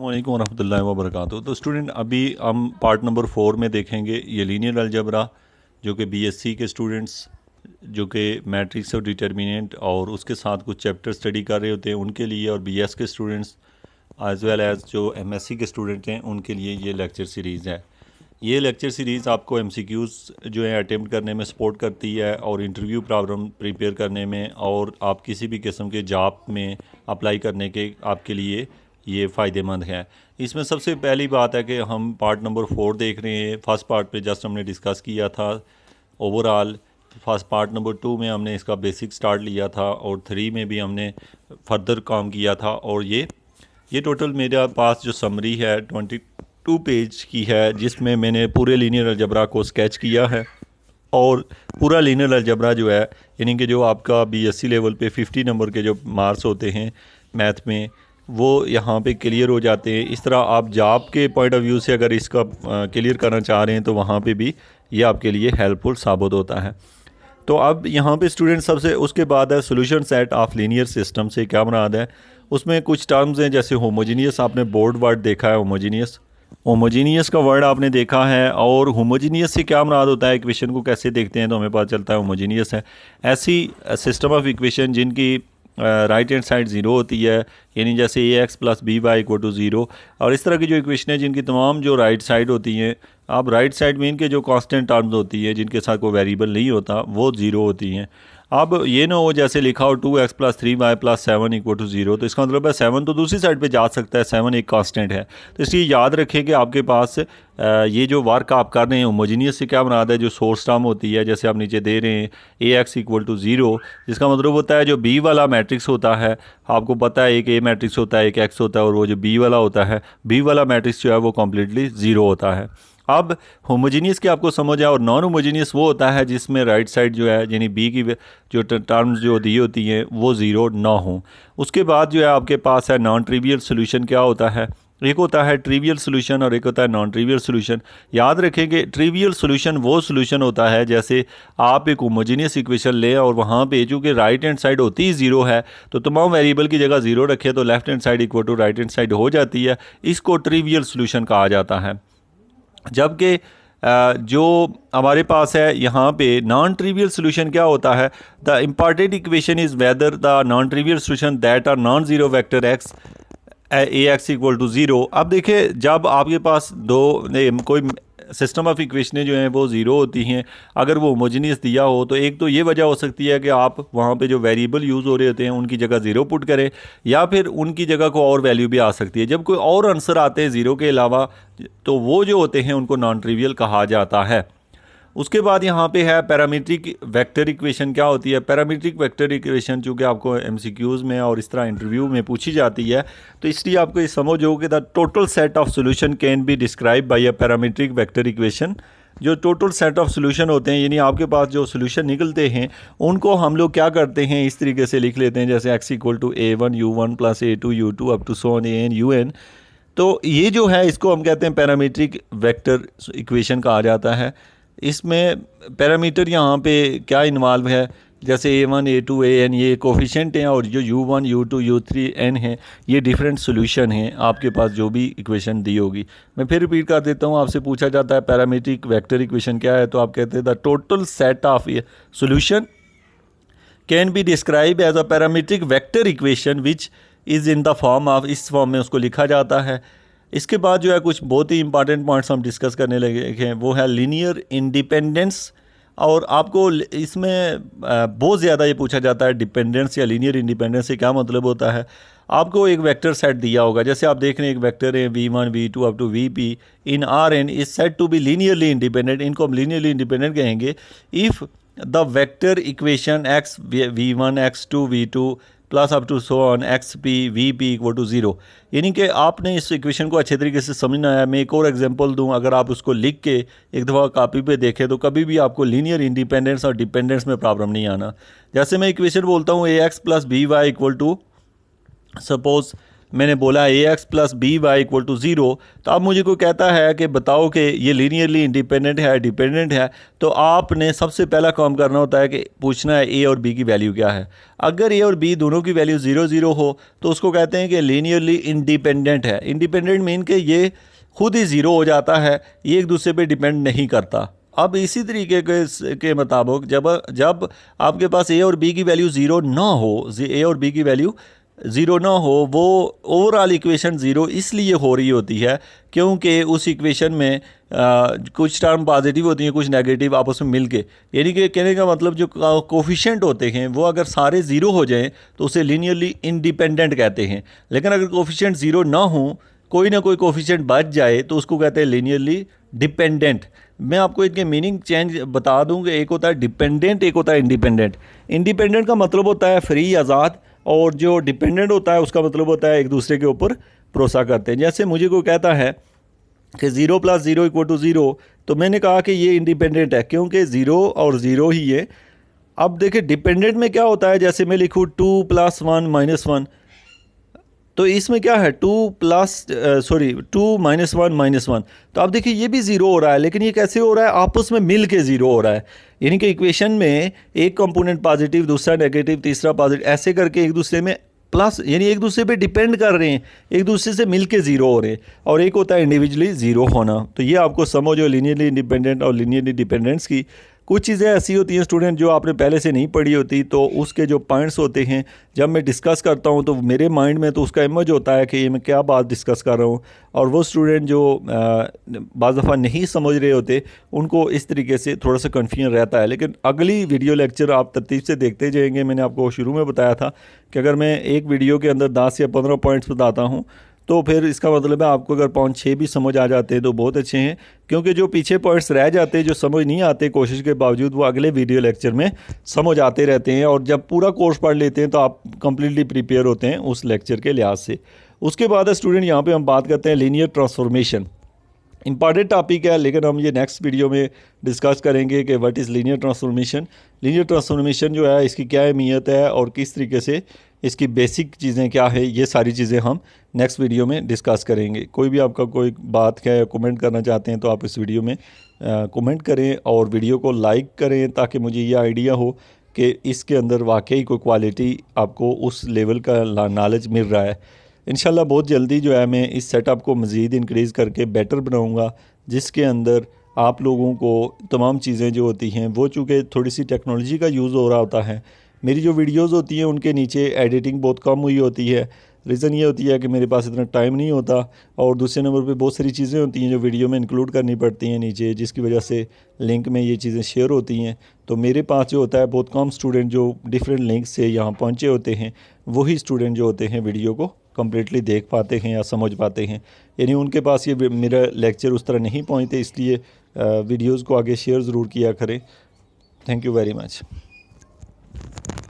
वालेकुम वरहमतुल्लाहि वबरकातुहू। तो स्टूडेंट अभी हम पार्ट नंबर 4 में देखेंगे ये लीनियर अलजबरा, जो कि बीएससी के स्टूडेंट्स जो कि मैट्रिक्स और डिटर्मिनेंट और उसके साथ कुछ चैप्टर स्टडी कर रहे होते हैं उनके लिए, और बीएस के स्टूडेंट्स एज़ वेल एज़ जो एमएससी के स्टूडेंट हैं उनके लिए ये लेक्चर सीरीज़ है। ये लेक्चर सीरीज़ आपको एमसीक्यूज़ जो है अटेम्प्ट करने में सपोर्ट करती है और इंटरव्यू प्रॉब्लम प्रिपेयर करने में, और आप किसी भी किस्म के जॉब में अप्लाई करने के आपके लिए ये फ़ायदेमंद है। इसमें सबसे पहली बात है कि हम पार्ट नंबर 4 देख रहे हैं। फर्स्ट पार्ट पे जस्ट हमने डिस्कस किया था ओवरऑल। फर्स्ट पार्ट नंबर 2 में हमने इसका बेसिक स्टार्ट लिया था, और 3 में भी हमने फर्दर काम किया था। और ये टोटल मेरे पास जो समरी है 22 पेज की है, जिसमें मैंने पूरे लीनियर अलजबरा को स्केच किया है। और पूरा लीनियर अलजबरा जो है, यानी कि जो आपका बीएससी लेवल पे 50 नंबर के जो मार्क्स होते हैं मैथ में, वो यहाँ पे क्लियर हो जाते हैं। इस तरह आप जॉब के पॉइंट ऑफ व्यू से अगर इसका क्लियर करना चाह रहे हैं तो वहाँ पे भी ये आपके लिए हेल्पफुल साबित होता है। तो अब यहाँ पे स्टूडेंट सबसे उसके बाद है solution set of linear system. से क्या मुराद है, उसमें कुछ टर्म्स हैं जैसे होमोजीनियस, आपने बोर्ड वर्ड देखा है होमोजीनियस का वर्ड आपने देखा है। और होमोजीनियस से क्या मुराद होता है, इक्वेशन को कैसे देखते हैं तो हमें पता चलता है होमोजीनियस है ऐसी सिस्टम ऑफ इक्वेशन जिनकी राइट हैंड साइड ज़ीरो होती है, यानी जैसे ax + by = 0। और इस तरह की जो इक्वेशन है जिनकी तमाम जो राइट साइड होती हैं, आप राइट साइड में इनके जो कांस्टेंट टर्म्स होती हैं जिनके साथ कोई वेरिएबल नहीं होता वो ज़ीरो होती हैं। अब ये ना हो जैसे लिखा हो 2x + 3y + 7 = 0, तो इसका मतलब है 7 तो दूसरी साइड पे जा सकता है, 7 एक कांस्टेंट है। तो इसलिए याद रखें कि आपके पास ये जो वर्क आप कर रहे हैं होमोजीनियस से क्या मुराद है, जो सोर्स टर्म होती है जैसे आप नीचे दे रहे हैं ax = 0, जिसका मतलब होता है जो b वाला मैट्रिक्स होता है, आपको पता है एक a मैट्रिक्स होता है, एक x होता है, और वो जो b वाला होता है, b वाला मैट्रिक्स जो है वो कम्प्लीटली ज़ीरो होता है। अब होमोजीनियस की आपको समझ है, और नॉन होमोजीनियस वो होता है जिसमें राइट साइड जो है यानी बी की जो टर्म्स जो दी होती हैं वो ज़ीरो ना हो। उसके बाद जो है आपके पास है नॉन ट्रिवियल सोल्यूशन। क्या होता है, एक होता है ट्रिवियल सोल्यूशन और एक होता है नॉन ट्रिवियल सोल्यूशन। याद रखें कि ट्रिवियल सोल्यूशन वो सोल्यूशन होता है जैसे आप एक होमोजीनियस इक्वेशन लें और वहाँ पे चूँकि राइट हैंड साइड होती ही ज़ीरो है तो तमाम वेरिएबल की जगह ज़ीरो रखें तो left hand side = right hand side हो जाती है। इसको ट्रिवियल सोल्यूशन कहा जाता है। जबकि जो हमारे पास है यहाँ पे नॉन ट्रिवियल सोल्यूशन क्या होता है, the important equation is whether the non trivial solution that are non zero vector x ax = 0। अब देखिए जब आपके पास कोई सिस्टम ऑफ इक्वेशनें जो हैं वो ज़ीरो होती हैं, अगर वो होमोजीनियस दिया हो तो एक तो ये वजह हो सकती है कि आप वहाँ पे जो वेरिएबल यूज़ हो रहे होते हैं उनकी जगह ज़ीरो पुट करें, या फिर उनकी जगह को और वैल्यू भी आ सकती है। जब कोई और आंसर आते हैं ज़ीरो के अलावा तो वो जो होते हैं उनको नॉन ट्रिवियल कहा जाता है। उसके बाद यहाँ पे है पैरामीट्रिक वेक्टर इक्वेशन। क्या होती है पैरामीट्रिक वेक्टर इक्वेशन, चूँकि आपको एमसीक्यूज़ में और इस तरह इंटरव्यू में पूछी जाती है तो इसलिए आपको ये समझ हो कि the total set of solution can be describe by a parametric vector equation. जो टोटल सेट ऑफ सोल्यूशन होते हैं यानी आपके पास जो सोल्यूशन निकलते हैं उनको हम लोग क्या करते हैं इस तरीके से लिख लेते हैं जैसे x = a1 u1 + a2 u2 up to so on an un। तो ये जो है इसको हम कहते हैं पैरामीट्रिक वेक्टर इक्वेशन कहा जाता है। इसमें पैरामीटर यहाँ पे क्या इन्वॉल्व है, जैसे a1 a2 an ये कोफिशिएंट हैं, और जो u1 u2 u3 n है ये डिफरेंट सोल्यूशन हैं आपके पास जो भी इक्वेशन दी होगी। मैं फिर रिपीट कर देता हूँ, आपसे पूछा जाता है पैरामीट्रिक वेक्टर इक्वेशन क्या है, तो आप कहते हैं the total set of solution can be describe as a parametric vector equation which is in the form of, इस फॉर्म में उसको लिखा जाता है। इसके बाद जो है कुछ बहुत ही इंपॉर्टेंट पॉइंट्स हम डिस्कस करने लगे हैं, वो है लीनियर इंडिपेंडेंस। और आपको इसमें बहुत ज़्यादा ये पूछा जाता है डिपेंडेंस या लीनियर इंडिपेंडेंस से क्या मतलब होता है। आपको एक वेक्टर सेट दिया होगा, जैसे आप देख रहे हैं एक वेक्टर है v1 v2 up to vp in Rn is set to be linearly independent. इनको हम लीनियरली इंडिपेंडेंट कहेंगे if the vector equation x v1 x2 v2 plus up to so on x p v p = 0। यानी कि आपने इस equation को अच्छे तरीके से समझना है। मैं एक और एग्जांपल दूं, अगर आप उसको लिख के एक दफ़ा कॉपी पे देखें तो कभी भी आपको लीनियर इंडिपेंडेंस और डिपेंडेंस में प्रॉब्लम नहीं आना। जैसे मैं इक्वेशन बोलता हूँ ax + by = सपोज मैंने बोला A X plus B Y equal to 0, तो अब मुझे कोई कहता है कि बताओ कि ये लीनियरली इंडिपेंडेंट है, डिपेंडेंट है, तो आपने सबसे पहला काम करना होता है कि पूछना है ए और बी की वैल्यू क्या है। अगर ए और बी दोनों की वैल्यू 0 0 हो तो उसको कहते हैं कि लीनियरली इंडिपेंडेंट है। इंडिपेंडेंट मीन कि ये खुद ही 0 हो जाता है, ये एक दूसरे पे डिपेंड नहीं करता। अब इसी तरीके के मुताबिक जब आपके पास ए और बी की वैल्यू 0 ना हो, ए और बी की वैल्यू 0 ना हो, वो ओवरऑल इक्वेशन 0 इसलिए हो रही होती है क्योंकि उस इक्वेशन में कुछ टर्म पॉजिटिव होती हैं, कुछ नेगेटिव आपस में मिलके, यानी कि कहने का मतलब जो कोफिशिएंट होते हैं वो अगर सारे 0 हो जाएं तो उसे लीनियरली इंडिपेंडेंट कहते हैं। लेकिन अगर कोफिशिएंट 0 ना हो, कोई ना कोई कोफिशिएंट बच जाए, तो उसको कहते हैं लीनियरली डिपेंडेंट। मैं आपको इनके मीनिंग चेंज बता दूं कि एक होता है डिपेंडेंट, एक होता है इंडिपेंडेंट। इंडिपेंडेंट का मतलब होता है फ्री, आज़ाद, और जो डिपेंडेंट होता है उसका मतलब होता है एक दूसरे के ऊपर भरोसा करते हैं। जैसे मुझे कोई कहता है कि 0 + 0 = 0, तो मैंने कहा कि ये इंडिपेंडेंट है क्योंकि 0 और 0 ही है। अब देखिए डिपेंडेंट में क्या होता है, जैसे मैं लिखूँ 2 + 1 - 1, तो इसमें क्या है 2 - 1 - 1, तो आप देखिए ये भी 0 हो रहा है, लेकिन ये कैसे हो रहा है, आपस में मिल के 0 हो रहा है। यानी कि इक्वेशन में एक कंपोनेंट पॉजिटिव, दूसरा नेगेटिव, तीसरा पॉजिटिव, ऐसे करके एक दूसरे में प्लस, यानी एक दूसरे पे डिपेंड कर रहे हैं, एक दूसरे से मिल के 0 हो रहे हैं। और एक होता है इंडिविजुअली 0 होना। तो ये आपको समझ हो लीनियरली इंडिपेंडेंट और लीनियरली डिपेंडेंस की। कुछ चीज़ें ऐसी होती हैं स्टूडेंट जो आपने पहले से नहीं पढ़ी होती, तो उसके जो पॉइंट्स होते हैं जब मैं डिस्कस करता हूं तो मेरे माइंड में तो उसका इमेज होता है कि ये मैं क्या बात डिस्कस कर रहा हूं, और वो स्टूडेंट जो बाज़ दफ़ा नहीं समझ रहे होते उनको इस तरीके से थोड़ा सा कन्फ्यूजन रहता है। लेकिन अगली वीडियो लेक्चर आप तरतीब से देखते जाएंगे। मैंने आपको शुरू में बताया था कि अगर मैं एक वीडियो के अंदर 10 या 15 पॉइंट्स बताता हूँ तो फिर इसका मतलब है आपको अगर 5-6 भी समझ आ जाते हैं तो बहुत अच्छे हैं, क्योंकि जो पीछे पॉइंट्स रह जाते हैं, जो समझ नहीं आते कोशिश के बावजूद, वो अगले वीडियो लेक्चर में समझ आते रहते हैं। और जब पूरा कोर्स पढ़ लेते हैं तो आप कंप्लीटली प्रिपेयर होते हैं उस लेक्चर के लिहाज से। उसके बाद स्टूडेंट यहाँ पे हम बात करते हैं लीनियर ट्रांसफॉर्मेशन। इंपॉर्टेंट टॉपिक है, लेकिन हम ये नेक्स्ट वीडियो में डिस्कस करेंगे कि what is linear transformation. Linear transformation जो है इसकी क्या अहमियत है और किस तरीके से इसकी बेसिक चीज़ें क्या है, ये सारी चीज़ें हम नेक्स्ट वीडियो में डिस्कस करेंगे। कोई भी आपका कोई बात क्या है कमेंट करना चाहते हैं तो आप इस वीडियो में कमेंट करें और वीडियो को लाइक करें, ताकि मुझे ये आइडिया हो कि इसके अंदर वाकई कोई क्वालिटी आपको उस लेवल का नॉलेज मिल रहा है। इंशाल्लाह बहुत जल्दी जो है मैं इस सेटअप को मज़ीद इंक्रीज़ करके बेटर बनाऊंगा, जिसके अंदर आप लोगों को तमाम चीज़ें जो होती हैं वो, चूँकि थोड़ी सी टेक्नोलॉजी का यूज़ हो रहा होता है, मेरी जो वीडियोस होती हैं उनके नीचे एडिटिंग बहुत कम हुई होती है। रीज़न ये होती है कि मेरे पास इतना टाइम नहीं होता, और दूसरे नंबर पे बहुत सारी चीज़ें होती हैं जो वीडियो में इंक्लूड करनी पड़ती हैं नीचे, जिसकी वजह से लिंक में ये चीज़ें शेयर होती हैं। तो मेरे पास जो होता है बहुत कम स्टूडेंट जो डिफरेंट लिंक से यहाँ पहुँचे होते हैं, वही स्टूडेंट जो होते हैं वीडियो को कम्प्लीटली देख पाते हैं या समझ पाते हैं। यानी उनके पास ये मेरा लेक्चर उस तरह नहीं पहुँचते, इसलिए वीडियोज़ को आगे शेयर ज़रूर किया करें। Thank you very much.